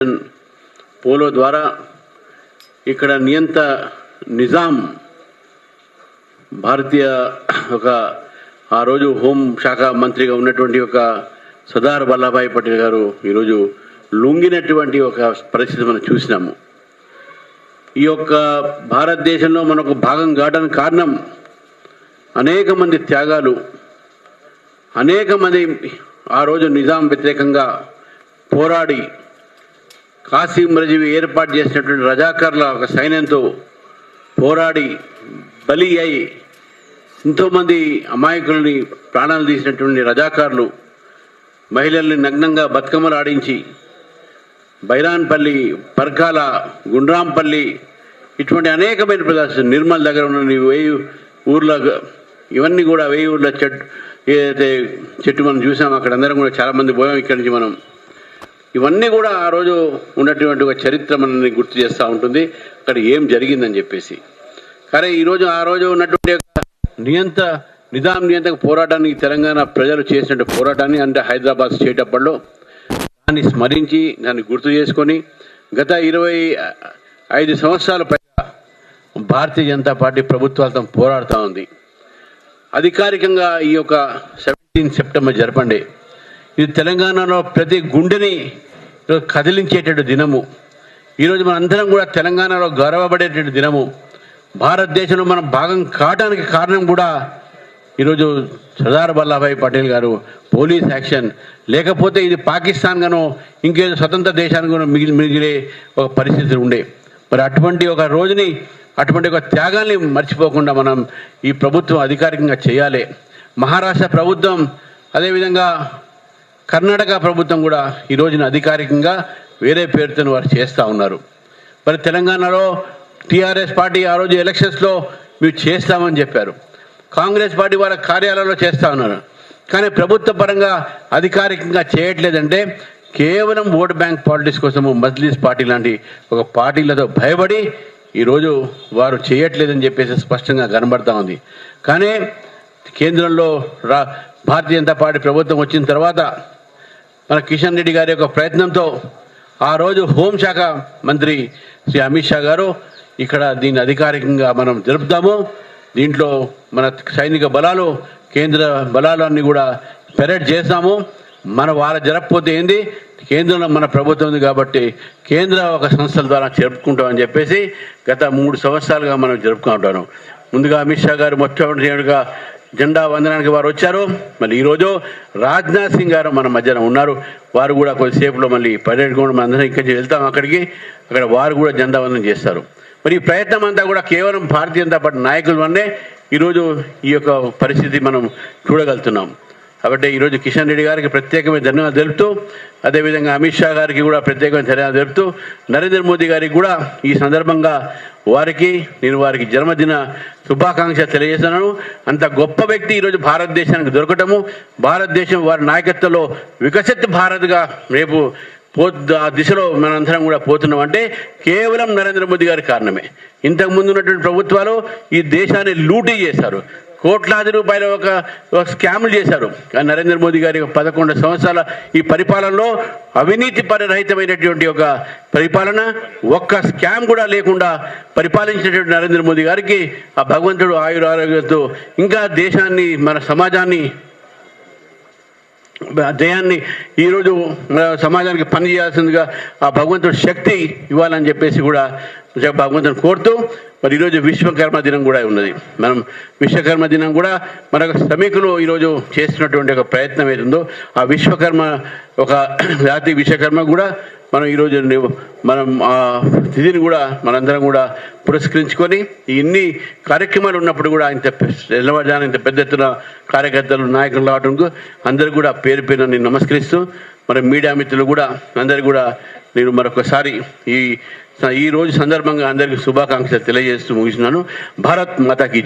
Polo ద్వారా ఇక్కడ నియంత నిజాం భారతీయ ఆ రోజు హోం శాఖ మంత్రిగా ఉన్నటువంటి సర్దార్ వల్లభాయ్ పటేల్ గారు ఈరోజు లొంగినటువంటి పరిస్థితి మనం చూసినాము. ఈ భారతదేశంలో మనకు భాగం కావడానికి కారణం అనేక మంది త్యాగాలు, అనేక మంది ఆ రోజు నిజాం వ్యతిరేకంగా పోరాడి కాసిం రజవి ఏర్పాటు చేసినటువంటి రజాకర్ల సైన్యంతో పోరాడి బలి అయి ఎంతోమంది అమాయకుల్ని ప్రాణాలు తీసినటువంటి రజాకారులు మహిళల్ని నగ్నంగా బతుకమ్మలు ఆడించి బైరాన్పల్లి, పర్కాల, గుండ్రాంపల్లి ఇటువంటి అనేకమైన ప్రదేశాలు, నిర్మల్ దగ్గర ఉన్న 1000 ఊర్ల ఇవన్నీ కూడా 1000 ఊర్ల ఏదైతే చెట్టు మనం చూసాం అక్కడ అందరం కూడా చాలామంది పోయాం. ఇక్కడి నుంచి మనం ఇవన్నీ కూడా ఆ రోజు ఉన్నటువంటి చరిత్ర మనల్ని గుర్తు చేస్తూ ఉంటుంది అక్కడ ఏం జరిగిందని చెప్పేసి. కానీ ఈరోజు ఆ రోజు ఉన్నటువంటి నిజాం నియంత్రణ పోరాటానికి తెలంగాణ ప్రజలు చేసినటువంటి పోరాటాన్ని అంటే హైదరాబాద్ స్టేట్ అప్పట్లో దాన్ని స్మరించి దాన్ని గుర్తు చేసుకొని గత 25 సంవత్సరాల పైగా భారతీయ జనతా పార్టీ ప్రభుత్వాలతో పోరాడుతూ ఉంది. అధికారికంగా ఈ 17 సెప్టెంబర్ జరపండి. ఇది తెలంగాణలో ప్రతి గుండెని కదిలించేటటువంటి దినము. ఈరోజు మనందరం కూడా తెలంగాణలో గౌరవపడేటటువంటి దినము. భారతదేశంలో మనం భాగం కావడానికి కారణం కూడా ఈరోజు సర్దార్ వల్లభాయ్ పటేల్ గారు పోలీస్ యాక్షన్, లేకపోతే ఇది పాకిస్తాన్ గానో ఇంకేదో స్వతంత్ర దేశానికి మిగిలే పరిస్థితి ఉండే. మరి అటువంటి రోజుని, అటువంటి త్యాగాల్ని మర్చిపోకుండా మనం ఈ ప్రభుత్వం అధికారికంగా చేయాలి. మహారాష్ట్ర ప్రభుత్వం, అదేవిధంగా కర్ణాటక ప్రభుత్వం కూడా ఈ రోజున అధికారికంగా వేరే పేరుతో వారు చేస్తూ ఉన్నారు. మరి తెలంగాణలో టీఆర్ఎస్ పార్టీ ఆ రోజు ఎలక్షన్స్లో మీరు చేస్తామని చెప్పారు. కాంగ్రెస్ పార్టీ వాళ్ళ కార్యాలయంలో చేస్తూ ఉన్నారు. కానీ ప్రభుత్వ పరంగా అధికారికంగా చేయట్లేదంటే కేవలం ఓట్ బ్యాంక్ పాలిటిక్స్ కోసము మజ్లిస్ పార్టీ లాంటి పార్టీలతో భయపడి ఈరోజు వారు చేయట్లేదని చెప్పేసి స్పష్టంగా కనబడతా ఉంది. కానీ కేంద్రంలో భారతీయ జనతా పార్టీ ప్రభుత్వం వచ్చిన తర్వాత మన కిషన్ రెడ్డి గారి ప్రయత్నంతో ఆ రోజు హోంశాఖ మంత్రి శ్రీ అమిత్ షా గారు ఇక్కడ దీన్ని అధికారికంగా మనం జరుపుతాము. దీంట్లో మన సైనిక బలాలు, కేంద్ర బలాలన్నీ కూడా పెరేడ్ చేస్తాము. వాళ్ళ జరగకపోతే ఏంది, కేంద్రంలో మన ప్రభుత్వం ఉంది కాబట్టి కేంద్ర సంస్థల ద్వారా జరుపుకుంటామని చెప్పేసి గత 3 సంవత్సరాలుగా మనం జరుపుకుంటాను. ముందుగా అమిత్ షా గారు మొట్టమొదటిగా జెండా వందనానికి వారు వచ్చారు. మళ్ళీ ఈరోజు రాజ్నాథ్ సింగ్ గారు మన మధ్యన ఉన్నారు. వారు కూడా కొద్దిసేపులో మళ్ళీ పర్యటన కూడా మన అందరం ఇక్కడి నుంచి వెళ్తాం అక్కడ వారు కూడా జెండా వందనం చేస్తారు. మరి ఈ ప్రయత్నం అంతా కూడా కేవలం భారతీయ జనతా పార్టీ నాయకుల వల్లనే ఈరోజు ఈ పరిస్థితి మనం చూడగలుగుతున్నాం. కాబట్టి ఈరోజు కిషన్ రెడ్డి గారికి ప్రత్యేకమైన ధన్యవాదాలు తెలుపుతూ, అదేవిధంగా అమిత్ షా గారికి కూడా ప్రత్యేకమైన ధన్యవాదాలు తెలుపుతూ, నరేంద్ర మోదీ గారికి కూడా ఈ సందర్భంగా నేను వారికి జన్మదిన శుభాకాంక్షలు తెలియజేస్తున్నాను. అంత గొప్ప వ్యక్తి ఈరోజు భారతదేశానికి దొరకటము, భారతదేశం వారి నాయకత్వంలో వికసిత్ భారత్గా రేపు ఆ దిశలో మనందరం కూడా పోతున్నాం అంటే కేవలం నరేంద్ర మోదీ గారి కారణమే. ఇంతకుముందు ఉన్నటువంటి ప్రభుత్వాలు ఈ దేశాన్ని లూటీ చేశారు, కోట్లాది రూపాయల స్కాములు చేశారు. కానీ నరేంద్ర మోదీ గారి 11 సంవత్సరాల ఈ పరిపాలనలో అవినీతి రహితమైనటువంటి పరిపాలన, ఒక్క స్కామ్ కూడా లేకుండా పరిపాలించినటువంటి నరేంద్ర మోదీ గారికి ఆ భగవంతుడు ఆయురారోగ్యంతో ఇంకా దేశాన్ని, మన సమాజాన్ని ఈరోజు సమాజానికి పని చేయాల్సిందిగా ఆ భగవంతుడు శక్తి ఇవ్వాలని చెప్పేసి కూడా భగవంతుని కోరుతూ, మరి ఈరోజు విశ్వకర్మ దినం కూడా ఉన్నది. మనం విశ్వకర్మ దినం కూడా మన శ్రమికులు ఈరోజు చేస్తున్నటువంటి ప్రయత్నం ఏదో ఆ విశ్వకర్మ జాతి విశ్వకర్మ కూడా మనం ఈరోజు మనం ఆ తిథిని కూడా మనందరం కూడా పురస్కరించుకొని ఇన్ని కార్యక్రమాలు ఉన్నప్పుడు కూడా ఇంత పెద్ద ఎత్తున కార్యకర్తలు, నాయకులు రావడంకు అందరూ కూడా పేరు నేను నమస్కరిస్తూ, మరి మీడియా మిత్రులు కూడా అందరు కూడా నేను మరొకసారి ఈ రోజు సందర్భంగా అందరికీ శుభాకాంక్షలు తెలియజేస్తూ ముగిస్తున్నాను. భారత్ మాతాకి